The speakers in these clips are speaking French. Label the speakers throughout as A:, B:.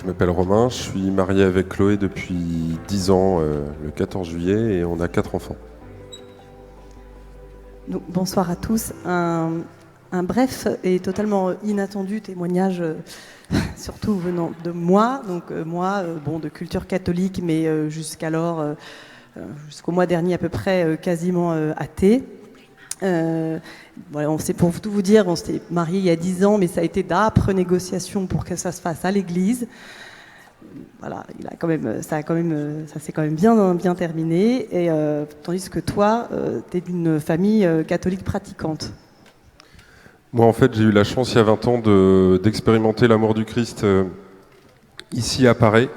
A: je m'appelle Romain, je suis marié avec Chloé depuis 10 ans, le 14 juillet, et on a 4 enfants.
B: Donc, bonsoir à tous. Un bref et totalement inattendu témoignage, surtout venant de moi. Donc moi, de culture catholique, mais jusqu'alors, jusqu'au mois dernier à peu près, quasiment athée. Voilà, pour tout vous dire, on s'est mariés il y a 10 ans, mais ça a été d'âpres négociations pour que ça se fasse à l'église. Voilà, ça s'est quand même bien terminé. Et tandis que toi, tu es d'une famille catholique pratiquante.
A: Moi, en fait, j'ai eu la chance il y a 20 ans d'expérimenter l'amour du Christ ici à Paris.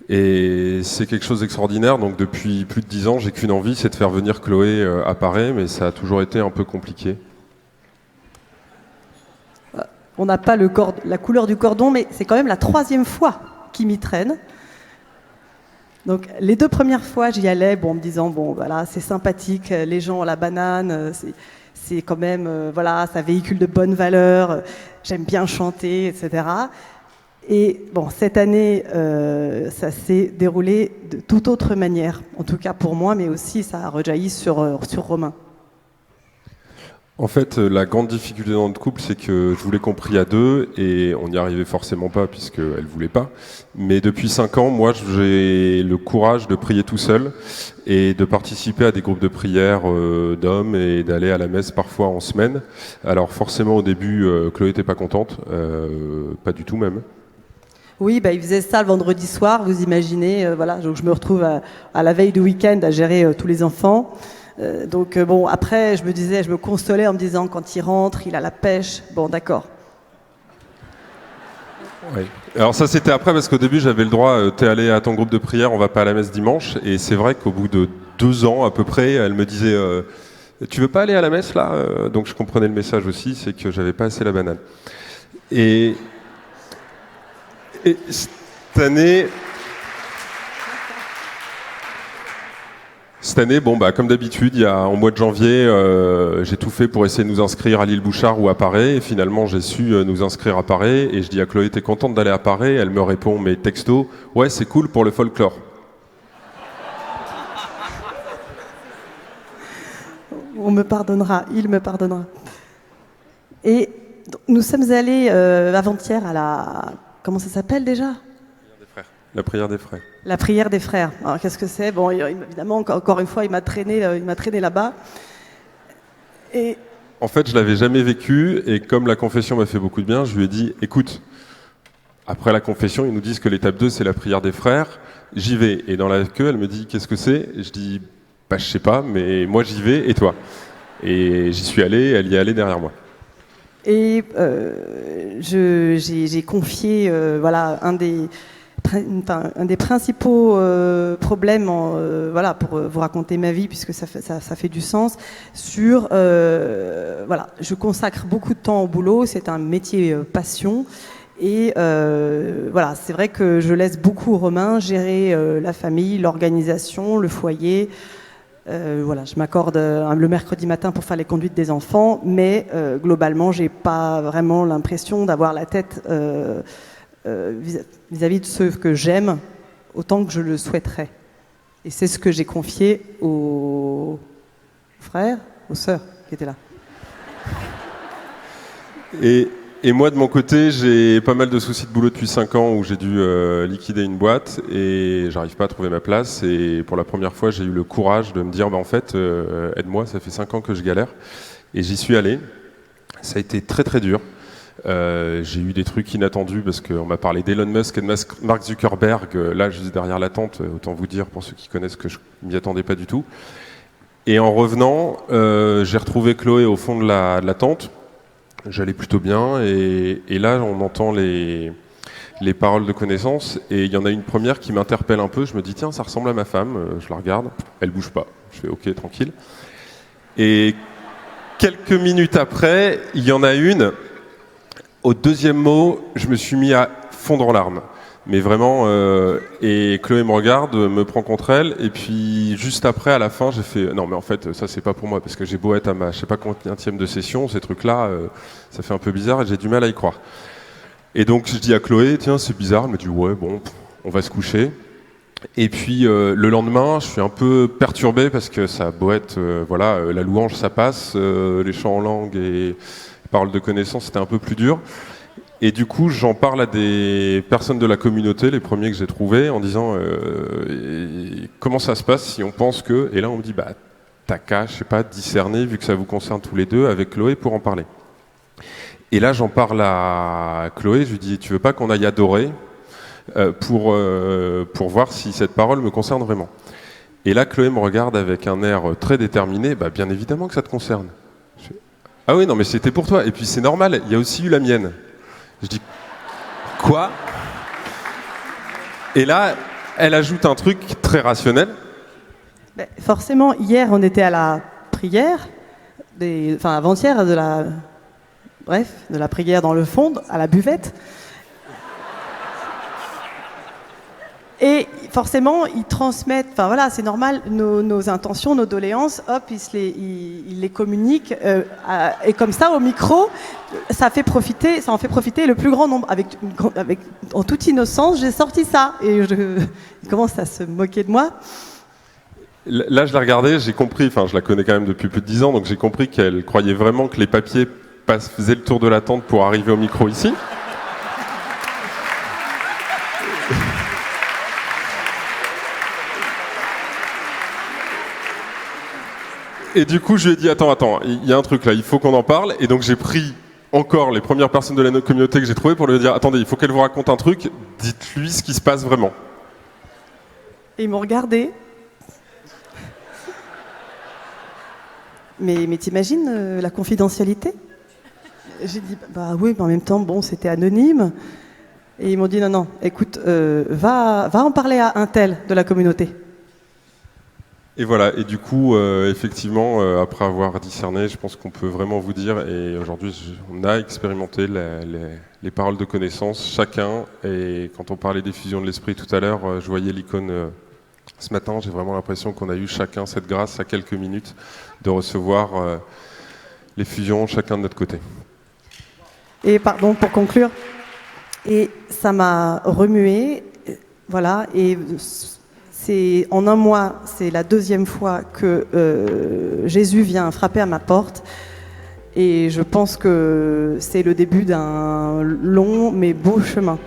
A: Et c'est quelque chose d'extraordinaire. Donc depuis plus de 10 ans, j'ai qu'une envie, c'est de faire venir Chloé à Paris, mais ça a toujours été un peu compliqué.
B: On n'a pas la couleur du cordon, mais c'est quand même la 3e fois qui m'y traîne. Donc les 2 premières fois, j'y allais en me disant, voilà, c'est sympathique, les gens ont la banane, c'est quand même, voilà, ça véhicule de bonnes valeurs, j'aime bien chanter, etc. Et cette année, ça s'est déroulé de toute autre manière, en tout cas pour moi, mais aussi ça a rejailli sur Romain.
A: En fait, la grande difficulté dans notre couple, c'est que je voulais qu'on prie à 2 et on n'y arrivait forcément pas puisqu'elle ne voulait pas. Mais depuis 5 ans, moi, j'ai le courage de prier tout seul et de participer à des groupes de prière d'hommes et d'aller à la messe parfois en semaine. Alors forcément, au début, Chloé n'était pas contente, pas du tout même.
B: Oui, il faisait ça le vendredi soir, vous imaginez. Voilà, donc je me retrouve à la veille du week-end à gérer tous les enfants. Après, je me consolais en me disant, quand il rentre, il a la pêche. Bon, d'accord.
A: Oui. Alors ça, c'était après, parce qu'au début, j'avais le droit, t'es allé à ton groupe de prière, on va pas à la messe dimanche. Et c'est vrai qu'au bout de 2 ans, à peu près, elle me disait, tu veux pas aller à la messe, là? Donc je comprenais le message aussi, c'est que j'avais pas assez la banane. Et cette année... Cette année, comme d'habitude, en mois de janvier, j'ai tout fait pour essayer de nous inscrire à l'île Bouchard ou à Paris. Et finalement, j'ai su nous inscrire à Paris. Et je dis à Chloé, t'es contente d'aller à Paris? Elle me répond, mais texto, ouais, c'est cool pour le folklore.
B: On me pardonnera, il me pardonnera. Et nous sommes allés avant-hier à la... Comment ça s'appelle déjà ?
A: La prière des frères.
B: La prière des frères. Alors qu'est-ce que c'est ? Évidemment, encore une fois, il m'a traîné là-bas. Et
A: en fait, je l'avais jamais vécu, et comme la confession m'a fait beaucoup de bien, je lui ai dit, écoute, après la confession, ils nous disent que l'étape 2, c'est la prière des frères. J'y vais. Et dans la queue, elle me dit, qu'est-ce que c'est ? Je dis, je sais pas, mais moi j'y vais, et toi ? Et j'y suis allé, elle y est allée derrière moi.
B: Et j'ai confié, un des principaux problèmes, pour vous raconter ma vie, puisque ça fait du sens, je consacre beaucoup de temps au boulot, c'est un métier passion, et c'est vrai que je laisse beaucoup Romain gérer la famille, l'organisation, le foyer. Je m'accorde le mercredi matin pour faire les conduites des enfants, mais globalement, j'ai pas vraiment l'impression d'avoir la tête vis-à-vis de ceux que j'aime autant que je le souhaiterais. Et c'est ce que j'ai confié aux frères, aux sœurs qui étaient là.
A: Et moi, de mon côté, j'ai pas mal de soucis de boulot depuis 5 ans où j'ai dû liquider une boîte et j'arrive pas à trouver ma place. Et pour la première fois, j'ai eu le courage de me dire, aide-moi, ça fait 5 ans que je galère. Et j'y suis allé. Ça a été très très dur. J'ai eu des trucs inattendus parce qu'on m'a parlé d'Elon Musk et de Mark Zuckerberg. Là, juste derrière la tente, autant vous dire, pour ceux qui connaissent, que je m'y attendais pas du tout. Et en revenant, j'ai retrouvé Chloé au fond de la tente. J'allais plutôt bien et là on entend les paroles de connaissance et il y en a une première qui m'interpelle un peu. Je me dis tiens, ça ressemble à ma femme. Je la regarde, elle bouge pas. Je fais ok, tranquille. Et quelques minutes après, il y en a une. Au 2e mot, je me suis mis à fondre en larmes. Mais vraiment, et Chloé me regarde, me prend contre elle, et puis juste après, à la fin, j'ai fait non mais en fait ça c'est pas pour moi, parce que j'ai beau être à ma je sais pas combienième de session, ces trucs-là, ça fait un peu bizarre et j'ai du mal à y croire. Et donc je dis à Chloé, tiens, c'est bizarre. Elle me dit, ouais, bon, on va se coucher. Et puis le lendemain, je suis un peu perturbé parce que ça a beau être, la louange, ça passe, les chants en langue et les paroles de connaissance, c'était un peu plus dur. Et du coup, j'en parle à des personnes de la communauté, les premiers que j'ai trouvés, en disant comment ça se passe si on pense que... Et là, on me dit, bah, t'as qu'à, je sais pas, discerner, vu que ça vous concerne tous les deux, avec Chloé pour en parler. Et là, j'en parle à Chloé, je lui dis, tu veux pas qu'on aille adorer pour voir si cette parole me concerne vraiment. Et là, Chloé me regarde avec un air très déterminé, bah, bien évidemment que ça te concerne. Ah oui, non, mais c'était pour toi. Et puis c'est normal, il y a aussi eu la mienne. Je dis, quoi ? Et là, elle ajoute un truc très rationnel.
B: Ben, forcément, hier, on était à la prière, avant-hier, de la prière dans le fond, à la buvette. Et forcément, ils transmettent, c'est normal, nos intentions, nos doléances, hop, ils les communiquent. Et comme ça, au micro, ça en fait profiter le plus grand nombre. En toute innocence, j'ai sorti ça. Et ils commencent à se moquer de moi.
A: Là, je l'ai regardée, j'ai compris, je la connais quand même depuis plus de 10 ans, donc j'ai compris qu'elle croyait vraiment que les papiers faisaient le tour de la tente pour arriver au micro ici. Et du coup, je lui ai dit, attends, il y a un truc là, il faut qu'on en parle. Et donc, j'ai pris encore les premières personnes de la communauté que j'ai trouvées pour lui dire, attendez, il faut qu'elle vous raconte un truc, dites-lui ce qui se passe vraiment.
B: Et ils m'ont regardé. Mais t'imagines la confidentialité ? J'ai dit, bah oui, mais en même temps, bon, c'était anonyme. Et ils m'ont dit, non, écoute, va en parler à un tel de la communauté.
A: Et voilà, et du coup, effectivement, après avoir discerné, je pense qu'on peut vraiment vous dire, et aujourd'hui, on a expérimenté les paroles de connaissance, chacun, et quand on parlait des fusions de l'esprit tout à l'heure, je voyais l'icône ce matin, j'ai vraiment l'impression qu'on a eu chacun cette grâce à quelques minutes de recevoir les fusions chacun de notre côté.
B: Et pardon, pour conclure, et ça m'a remué, voilà, et... En un mois, c'est la deuxième fois que Jésus vient frapper à ma porte. Et je pense que c'est le début d'un long mais beau chemin.